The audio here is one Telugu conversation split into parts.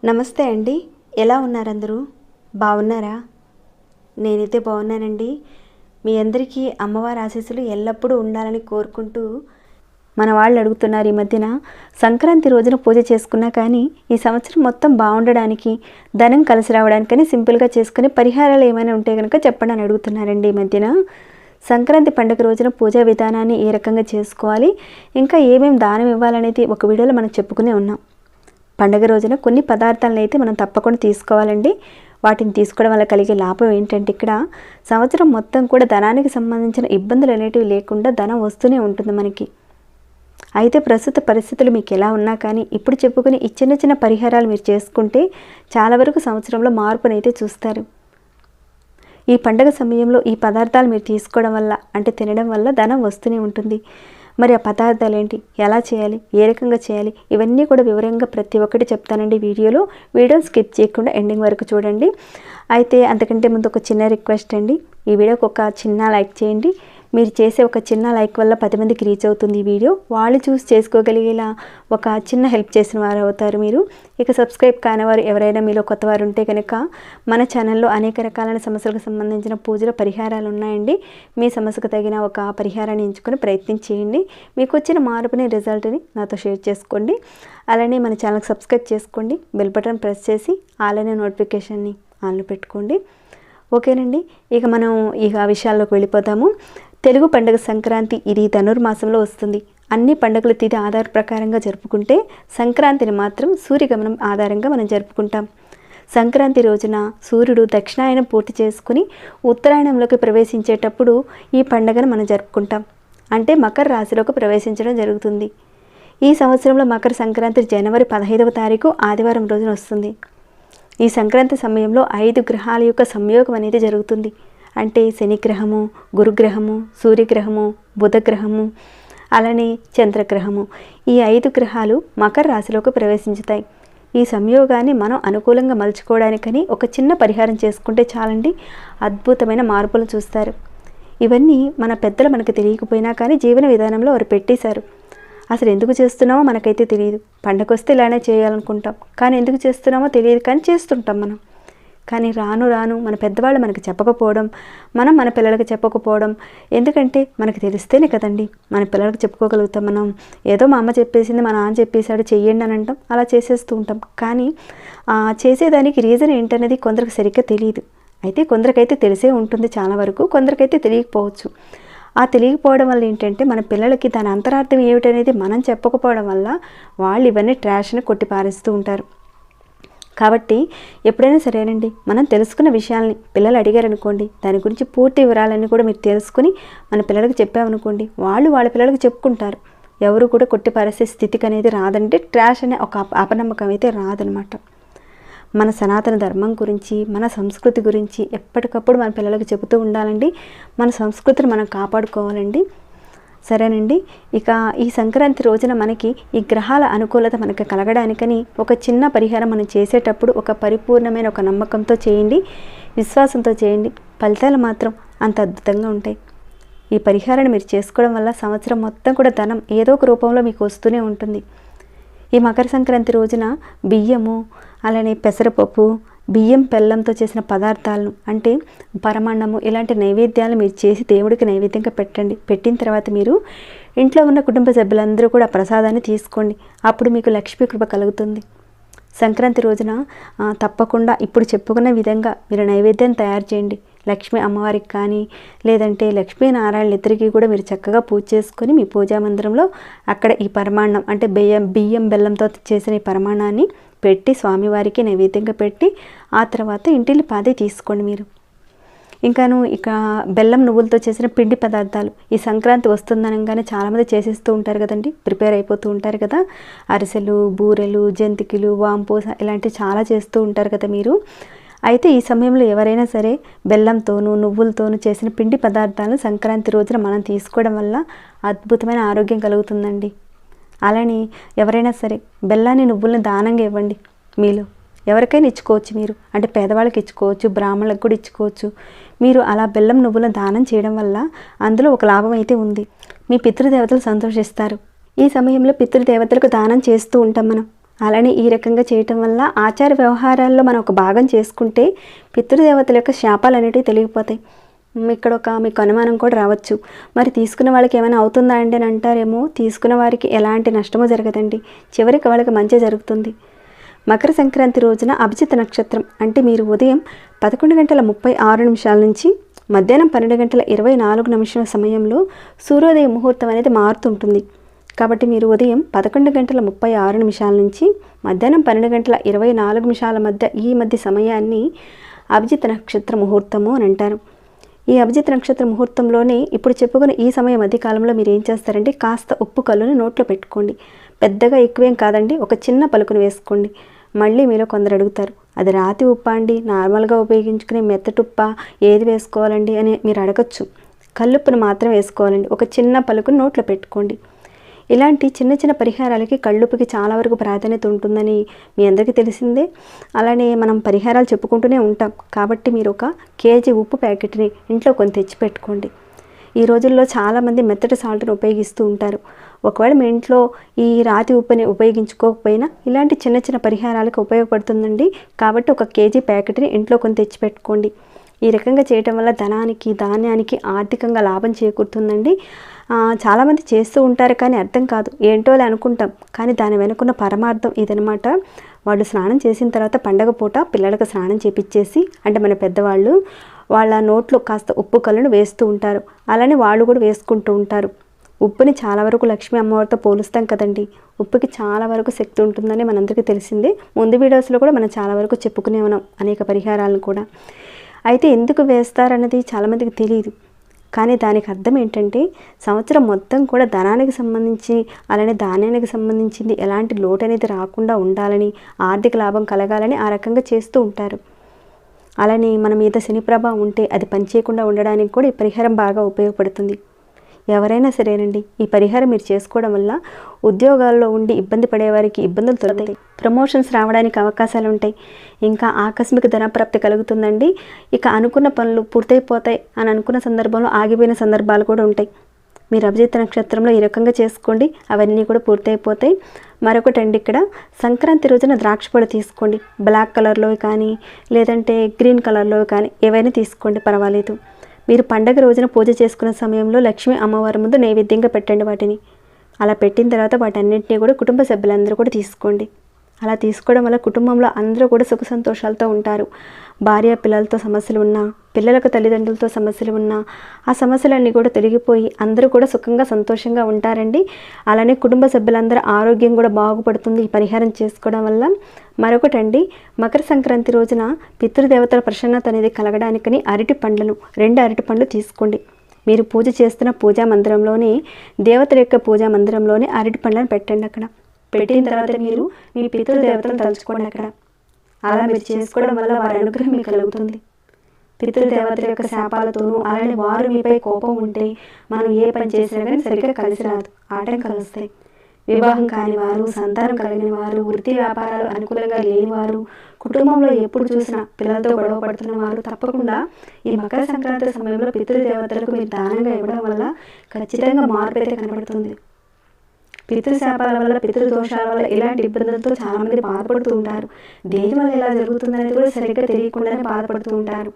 నమస్తే అండి, ఎలా ఉన్నారు అందరూ? బాగున్నారా? నేనైతే బాగున్నానండి. మీ అందరికీ అమ్మవారి ఆశీస్సులు ఎల్లప్పుడూ ఉండాలని కోరుకుంటూ, మన వాళ్ళు అడుగుతున్నారు ఈ మధ్యన సంక్రాంతి రోజున పూజ చేసుకున్నా కానీ ఈ సంవత్సరం మొత్తం బాగుండడానికి, ధనం కలిసి రావడానికని సింపుల్గా చేసుకునే పరిహారాలు ఏమైనా ఉంటే కనుక చెప్పండి అని అడుగుతున్నారండి ఈ మధ్యన. సంక్రాంతి పండుగ రోజున పూజా విధానాన్ని ఏ రకంగా చేసుకోవాలి, ఇంకా ఏమేమి దానం ఇవ్వాలనేది ఒక వీడియోలో మనం చెప్పుకునే ఉన్నాం. పండుగ రోజున కొన్ని పదార్థాలను అయితే మనం తప్పకుండా తీసుకోవాలండి. వాటిని తీసుకోవడం వల్ల కలిగే లాభం ఏంటంటే, ఇక్కడ సంవత్సరం మొత్తం కూడా ధనానికి సంబంధించిన ఇబ్బందులు అనేటివి లేకుండా ధనం వస్తూనే ఉంటుంది మనకి. అయితే ప్రస్తుత పరిస్థితులు మీకు ఎలా ఉన్నా కానీ ఇప్పుడు చెప్పుకుని ఈ చిన్న చిన్న పరిహారాలు మీరు చేసుకుంటే చాలా వరకు సంవత్సరంలో మార్పునైతే చూస్తారు. ఈ పండుగ సమయంలో ఈ పదార్థాలు మీరు తీసుకోవడం వల్ల, అంటే తినడం వల్ల ధనం వస్తూనే ఉంటుంది. మరి ఆ పదార్థాలు ఏంటి, ఎలా చేయాలి, ఏ రకంగా చేయాలి, ఇవన్నీ కూడా వివరంగా ప్రతి ఒక్కటి చెప్తానండి వీడియోలో. వీడియో స్కిప్ చేయకుండా ఎండింగ్ వరకు చూడండి. అయితే అంతకంటే ముందు ఒక చిన్న రిక్వెస్ట్ అండి, ఈ వీడియోకి ఒక చిన్న లైక్ చేయండి. మీరు చేసే ఒక చిన్న లైక్ వల్ల 10 మందికి రీచ్ అవుతుంది ఈ వీడియో. వాళ్ళు చూసి చేసుకోగలిగేలా ఒక చిన్న హెల్ప్ చేసిన వారు అవుతారు మీరు. ఇక సబ్స్క్రైబ్ కానివారు ఎవరైనా మీలో కొత్తవారు ఉంటే కనుక మన ఛానల్లో అనేక రకాలైన సమస్యలకు సంబంధించిన పూజల పరిహారాలు ఉన్నాయండి. మీ సమస్యకు తగిన ఒక పరిహారాన్ని ఎంచుకొని ప్రయత్నం చేయండి. మీకు వచ్చిన మార్పుని, రిజల్ట్ని నాతో షేర్ చేసుకోండి. అలానే మన ఛానల్కి సబ్స్క్రైబ్ చేసుకోండి. బెల్ బటన్ ప్రెస్ చేసి ఆలనే నోటిఫికేషన్ని ఆన్లో పెట్టుకోండి. ఓకేనండి, ఇక మనం విషయాల్లోకి వెళ్ళిపోతాము. తెలుగు పండుగ సంక్రాంతి ఇది ధనుర్మాసంలో వస్తుంది. అన్ని పండుగల తిథి ఆధార ప్రకారంగా జరుపుకుంటే సంక్రాంతిని మాత్రం సూర్యగమనం ఆధారంగా మనం జరుపుకుంటాం. సంక్రాంతి రోజున సూర్యుడు దక్షిణాయనం పూర్తి చేసుకుని ఉత్తరాయణంలోకి ప్రవేశించేటప్పుడు ఈ పండుగను మనం జరుపుకుంటాం. అంటే మకర రాశిలోకి ప్రవేశించడం జరుగుతుంది. ఈ సంవత్సరంలో మకర సంక్రాంతి జనవరి 15వ తారీఖు ఆదివారం రోజున వస్తుంది. ఈ సంక్రాంతి సమయంలో 5 గ్రహాల యొక్క సంయోగం అనేది జరుగుతుంది. అంటే శనిగ్రహము, గురుగ్రహము, సూర్యగ్రహము, బుధగ్రహము, అలానే చంద్రగ్రహము, ఈ 5 గ్రహాలు మకర రాశిలోకి ప్రవేశించుతాయి. ఈ సంయోగాన్ని మనం అనుకూలంగా మలుచుకోవడానికని ఒక చిన్న పరిహారం చేసుకుంటే చాలండి, అద్భుతమైన మార్పులు చూస్తారు. ఇవన్నీ మన పెద్దలు మనకు తెలియకపోయినా కానీ జీవన విధానంలో వారు పెట్టేశారు. అసలు ఎందుకు చేస్తున్నామో మనకైతే తెలియదు. పండగ వస్తే ఇలానే చేయాలనుకుంటాం, కానీ ఎందుకు చేస్తున్నామో తెలియదు, కానీ చేస్తుంటాం మనం. కానీ రాను రాను మన పెద్దవాళ్ళు మనకు చెప్పకపోవడం, మనం మన పిల్లలకు చెప్పకపోవడం. ఎందుకంటే మనకు తెలిస్తేనే కదండి మన పిల్లలకు చెప్పుకోగలుగుతాం. మనం ఏదో మా అమ్మ చెప్పేసింది, మా నాన్న చెప్పేశాడు చెయ్యండి అని అంటాం, అలా చేసేస్తూ ఉంటాం. కానీ చేసేదానికి రీజన్ ఏంటనేది కొందరికి సరిగ్గా తెలియదు. అయితే కొందరికైతే తెలిసే ఉంటుంది చాలా వరకు, కొందరికైతే తెలియకపోవచ్చు. ఆ తెలియకపోవడం వల్ల ఏంటంటే మన పిల్లలకి దాని అంతరార్థం ఏమిటనేది మనం చెప్పకపోవడం వల్ల వాళ్ళు ఇవన్నీ ట్రాష్ని కొట్టి పారేస్తూ ఉంటారు. కాబట్టి ఎప్పుడైనా సరేనండి, మనం తెలుసుకున్న విషయాల్ని పిల్లలు అడిగారనుకోండి, దాని గురించి పూర్తి వివరాలన్నీ కూడా మీరు తెలుసుకుని మన పిల్లలకు చెప్పామనుకోండి, వాళ్ళు వాళ్ళ పిల్లలకు చెప్పుకుంటారు. ఎవరు కూడా కొట్టి పారేసే స్థితికి అనేది రాదంటే, ట్రాష్ అనే ఒక అపనమ్మకం అయితే రాదనమాట. మన సనాతన ధర్మం గురించి, మన సంస్కృతి గురించి ఎప్పటికప్పుడు మన పిల్లలకు చెబుతూ ఉండాలండి. మన సంస్కృతిని మనం కాపాడుకోవాలండి. సరేనండి, ఇక ఈ సంక్రాంతి రోజున మనకి ఈ గ్రహాల అనుకూలత మనకు కలగడానికని ఒక చిన్న పరిహారం మనం చేసేటప్పుడు ఒక పరిపూర్ణమైన ఒక నమ్మకంతో చేయండి, విశ్వాసంతో చేయండి. ఫలితాలు మాత్రం అంత అద్భుతంగా ఉంటాయి. ఈ పరిహారాన్ని మీరు చేసుకోవడం వల్ల సంవత్సరం మొత్తం కూడా ధనం ఏదో ఒక రూపంలో మీకు వస్తూనే ఉంటుంది. ఈ మకర సంక్రాంతి రోజున బియ్యము, అలానే పెసరపప్పు, బియ్యం బెల్లంతో చేసిన పదార్థాలను, అంటే పరమాన్నము, ఇలాంటి నైవేద్యాలు మీరు చేసి దేవుడికి నైవేద్యంగా పెట్టండి. పెట్టిన తర్వాత మీరు ఇంట్లో ఉన్న కుటుంబ సభ్యులందరూ కూడా ప్రసాదాన్ని తీసుకోండి. అప్పుడు మీకు లక్ష్మీ కృప కలుగుతుంది. సంక్రాంతి రోజున తప్పకుండా ఇప్పుడు చెప్పుకున్న విధంగా మీరు నైవేద్యాన్ని తయారు చేయండి. లక్ష్మీ అమ్మవారికి కానీ, లేదంటే లక్ష్మీనారాయణ ఇద్దరికీ కూడా మీరు చక్కగా పూజ చేసుకొని మీ పూజా మందిరంలో అక్కడ ఈ పరమాన్నం, అంటే బియ్యం బెల్లంతో చేసిన ఈ పరమాన్నాన్ని పెట్టి స్వామివారికి నైవేద్యంగా పెట్టి ఆ తర్వాత ఇంటిల్లి పాదే తీసుకోండి మీరు. ఇంకాను ఇక బెల్లం నువ్వులతో చేసిన పిండి పదార్థాలు ఈ సంక్రాంతి వస్తుందనగానే చాలామంది చేసేస్తూ ఉంటారు కదండి, ప్రిపేర్ అయిపోతూ ఉంటారు కదా. అరిసెలు, బూరెలు, జంతికలు, వాంపూస ఇలాంటివి చాలా చేస్తూ ఉంటారు కదా మీరు. అయితే ఈ సమయంలో ఎవరైనా సరే బెల్లంతోనూ నువ్వులతోనూ చేసిన పిండి పదార్థాలను సంక్రాంతి రోజున మనం తీసుకోవడం వల్ల అద్భుతమైన ఆరోగ్యం కలుగుతుందండి. అలానే ఎవరైనా సరే బెల్లాన్ని నువ్వులను దానంగా ఇవ్వండి. మీలో ఎవరికైనా ఇచ్చుకోవచ్చు. మీరు అంటే పేదవాళ్ళకి ఇచ్చుకోవచ్చు, బ్రాహ్మణులకు కూడా ఇచ్చుకోవచ్చు. మీరు అలా బెల్లం నువ్వుల దానం చేయడం వల్ల అందులో ఒక లాభం అయితే ఉంది. మీ పితృదేవతలు సంతోషిస్తారు. ఈ సమయంలో పితృదేవతలకు దానం చేస్తూ ఉంటాం మనం. అలానే ఈ రకంగా చేయటం వల్ల ఆచార వ్యవహారాల్లో మనం ఒక భాగం చేసుకుంటే పితృదేవతల యొక్క శాపాలు అనేటివి తొలగిపోతాయి. ఇక్కడ మీకు అనుమానం కూడా రావచ్చు, మరి తీసుకున్న వాళ్ళకి ఏమైనా అవుతుందా అండి అని అంటారేమో. తీసుకున్న వారికి ఎలాంటి నష్టమో జరగదండి, చివరికి వాళ్ళకి మంచి జరుగుతుంది. మకర సంక్రాంతి రోజున అభిజిత్ నక్షత్రం అంటే మీరు ఉదయం 11:36 నుంచి మధ్యాహ్నం 12:24 సమయంలో సూర్యోదయ ముహూర్తం అనేది మారుతుంటుంది. కాబట్టి మీరు ఉదయం 11:36 నుంచి మధ్యాహ్నం 12:24 మధ్య సమయాన్ని అభిజిత్ నక్షత్ర ముహూర్తము అని అంటారు. ఈ అభిజిత్ నక్షత్ర ముహూర్తంలోనే ఇప్పుడు చెప్పుకున్న ఈ సమయం మధ్యకాలంలో మీరు ఏం చేస్తారంటే కాస్త ఉప్పు కల్లుని నోట్లో పెట్టుకోండి. పెద్దగా ఎక్కువేం కాదండి, ఒక చిన్న పలుకుని వేసుకోండి. మళ్ళీ మీలో కొందరు అడుగుతారు, అది రాతి ఉప్ప అండి, నార్మల్గా ఉపయోగించుకునే మెత్తటుప్ప, ఏది వేసుకోవాలండి అని మీరు అడగచ్చు. కల్లుప్పును మాత్రం వేసుకోవాలండి. ఒక చిన్న పలుకుని నోట్లో పెట్టుకోండి. ఇలాంటి చిన్న చిన్న పరిహారాలకి కళ్ళుప్పుకి చాలా వరకు ప్రాధాన్యత ఉంటుందని మీ అందరికీ తెలిసిందే. అలానే మనం పరిహారాలు చెప్పుకుంటూనే ఉంటాం. కాబట్టి మీరు 1 కేజీ ఉప్పు ప్యాకెట్ని ఇంట్లో కొని తెచ్చి పెట్టుకోండి. ఈ రోజుల్లో చాలామంది మెత్తటి సాల్ట్ని ఉపయోగిస్తూ ఉంటారు. ఒకవేళ మీ ఇంట్లో ఈ రాతి ఉప్పుని ఉపయోగించుకోకపోయినా ఇలాంటి చిన్న చిన్న పరిహారాలకు ఉపయోగపడుతుందండి. కాబట్టి 1 కేజీ ప్యాకెట్ని ఇంట్లో కొని తెచ్చి పెట్టుకోండి. ఈ రకంగా చేయటం వల్ల ధనానికి, ధాన్యానికి ఆర్థికంగా లాభం చేకూరుతుందండి. చాలామంది చేస్తూ ఉంటారు కానీ అర్థం కాదు, ఏంటోలే అనుకుంటాం. కానీ దాని వెనుకున్న పరమార్థం ఇదనమాట. వాళ్ళు స్నానం చేసిన తర్వాత పండగ పూట పిల్లలకు స్నానం చేపించేసి, అంటే మన పెద్దవాళ్ళు వాళ్ళ నోట్లో కాస్త ఉప్పు కల్లును వేస్తూ ఉంటారు. అలానే వాళ్ళు కూడా వేసుకుంటూ ఉంటారు. ఉప్పుని చాలా వరకు లక్ష్మీ అమ్మవారితో పోలుస్తాం కదండి. ఉప్పుకి చాలా వరకు శక్తి ఉంటుందని మనందరికీ తెలిసిందే. ముందు వీడియోస్లో కూడా మనం చాలా వరకు చెప్పుకునే ఉన్నాం అనేక పరిహారాలను కూడా. అయితే ఎందుకు వేస్తారన్నది చాలామందికి తెలియదు. కానీ దానికి అర్థం ఏంటంటే సంవత్సరం మొత్తం కూడా ధనానికి సంబంధించి అలానే ధాన్యానికి సంబంధించింది ఎలాంటి లోటు అనేది రాకుండా ఉండాలని, ఆర్థిక లాభం కలగాలని ఆ రకంగా చేస్తూ ఉంటారు. అలానే మన మీద శని ప్రభావం ఉంటే అది పనిచేయకుండా ఉండడానికి కూడా ఈ పరిహారం బాగా ఉపయోగపడుతుంది. ఎవరైనా సరేనండి, ఈ పరిహారం మీరు చేసుకోవడం వల్ల ఉద్యోగాల్లో ఉండి ఇబ్బంది పడేవారికి ఇబ్బందులు తొలగుతాయి, ప్రమోషన్స్ రావడానికి అవకాశాలు ఉంటాయి, ఇంకా ఆకస్మిక ధనప్రాప్తి కలుగుతుందండి. ఇక అనుకున్న పనులు పూర్తయిపోతాయి అని అనుకున్న సందర్భంలో ఆగిపోయిన సందర్భాలు కూడా ఉంటాయి. మీరు అభిజిత్ నక్షత్రంలో ఈ రకంగా చేసుకోండి, అవన్నీ కూడా పూర్తయిపోతాయి. మరొకటండి, ఇక్కడ సంక్రాంతి రోజున ద్రాక్ష పళ్ళు తీసుకోండి. బ్లాక్ కలర్లో కానీ లేదంటే గ్రీన్ కలర్లో కానీ ఏవైనా తీసుకోండి, పర్వాలేదు. మీరు పండగ రోజున పూజ చేసుకునే సమయంలో లక్ష్మీ అమ్మవారి ముందు నైవేద్యంగా పెట్టండి వాటిని. అలా పెట్టిన తర్వాత వాటన్నింటినీ కూడా కుటుంబ సభ్యులందరూ కూడా తీసుకోండి. అలా తీసుకోవడం వల్ల కుటుంబంలో అందరూ కూడా సుఖ సంతోషాలతో ఉంటారు. భార్య పిల్లలతో సమస్యలు ఉన్నా, పిల్లలకు తల్లిదండ్రులతో సమస్యలు ఉన్నా ఆ సమస్యలన్నీ కూడా తొలగిపోయి అందరూ కూడా సుఖంగా సంతోషంగా ఉంటారండి. అలానే కుటుంబ సభ్యులందరూ ఆరోగ్యం కూడా బాగుపడుతుంది ఈ పరిహారం చేసుకోవడం వల్ల. మరొకటండి, మకర సంక్రాంతి రోజున పితృదేవతల ప్రసన్నత అనేది కలగడానికని 2 అరటి పండ్లు తీసుకోండి. మీరు పూజ చేస్తున్న పూజా మందిరంలోని దేవతల యొక్క పూజా మందిరంలోని అరటి పండ్లను పెట్టండి. అక్కడ పెట్టిన తర్వాత మీరు మీ పితృదేవతలను తలుచుకోండి అక్కడ. అలా మీరు చేసుకోవడం వల్ల వారి అనుగ్రహం మీకు కలుగుతుంది. పితృదేవతల యొక్క శాపాలతోనూ అలానే వారు మీపై కోపం ఉంటే మనం ఏ పని చేసినా కానీ సరిగ్గా కలిసి రాదు, ఆటంకాలు వస్తాయి. వివాహం కాని వారు, సంతానం కలిగిన వారు, వృత్తి వ్యాపారాలు అనుకూలంగా లేని వారు, కుటుంబంలో ఎప్పుడు చూసినా పిల్లలతో గొడవ పడుతున్న వారు తప్పకుండా ఈ మకర సంక్రాంతి సమయంలో పితృదేవతలకు మీరు దానంగా ఇవ్వడం వల్ల ఖచ్చితంగా మార్పు అయితే కనబడుతుంది. పితృశాపాల వల్ల, పితృదోషాల వల్ల ఇలాంటి ఇబ్బందులతో చాలామంది బాధపడుతూ ఉంటారు. దేనివల్ల ఎలా జరుగుతుందనేది కూడా సరిగ్గా తెలియకుండానే బాధపడుతూ ఉంటారు.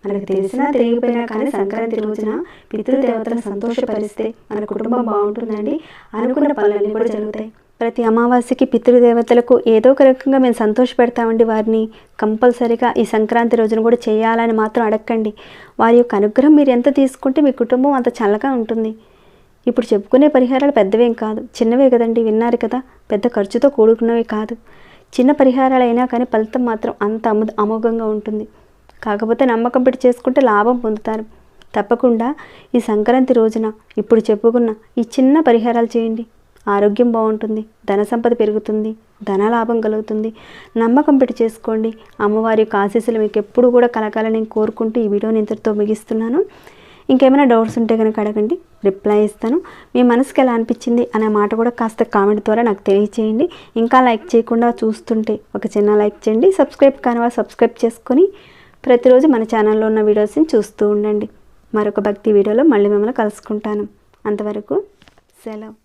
మనకు తెలిసినా తెలియకపోయినా కానీ సంక్రాంతి రోజున పితృదేవతలను సంతోషపరిస్తే మన కుటుంబం బాగుంటుందండి. అనుకున్న పనులన్నీ కూడా జరుగుతాయి. ప్రతి అమావాస్యకి పితృదేవతలకు ఏదో ఒక రకంగా మేము సంతోష పెడతామండి వారిని. కంపల్సరీగా ఈ సంక్రాంతి రోజున కూడా చేయాలని మాత్రం అడగండి. వారి యొక్క అనుగ్రహం మీరు ఎంత తీసుకుంటే మీ కుటుంబం అంత చల్లగా ఉంటుంది. ఇప్పుడు చెప్పుకునే పరిహారాలు పెద్దవేం కాదు, చిన్నవే కదండి, విన్నారు కదా. పెద్ద ఖర్చుతో కూడుకున్నవి కాదు. చిన్న పరిహారాలు అయినా కానీ ఫలితం మాత్రం అంత అమోఘంగా ఉంటుంది. కాకపోతే నమ్మకం పెట్టి చేసుకుంటే లాభం పొందుతారు. తప్పకుండా ఈ సంక్రాంతి రోజున ఇప్పుడు చెప్పుకున్న ఈ చిన్న పరిహారాలు చేయండి. ఆరోగ్యం బాగుంటుంది, ధన సంపద పెరుగుతుంది, ధన లాభం కలుగుతుంది. నమ్మకం పెట్టి చేసుకోండి. అమ్మవారి యొక్క ఆశీస్సులు మీకు ఎప్పుడు కూడా కలగాలని కోరుకుంటూ ఈ వీడియోని ఇంతటితో ముగిస్తున్నాను. ఇంకేమైనా డౌట్స్ ఉంటే కనుక అడగండి, రిప్లై ఇస్తాను. మీ మనసుకి ఎలా అనిపించింది అనే మాట కూడా కాస్త కామెంట్ ద్వారా నాకు తెలియచేయండి. ఇంకా లైక్ చేయకుండా చూస్తుంటే ఒక చిన్న లైక్ చేయండి. సబ్స్క్రైబ్ కాని వారు సబ్స్క్రైబ్ చేసుకొని ప్రతిరోజు మన ఛానల్లో ఉన్న వీడియోస్ని చూస్తూ ఉండండి. మరొక భక్తి వీడియోలో మళ్ళీ మిమ్మల్ని కలుసుకుంటాను. అంతవరకు సెలవు.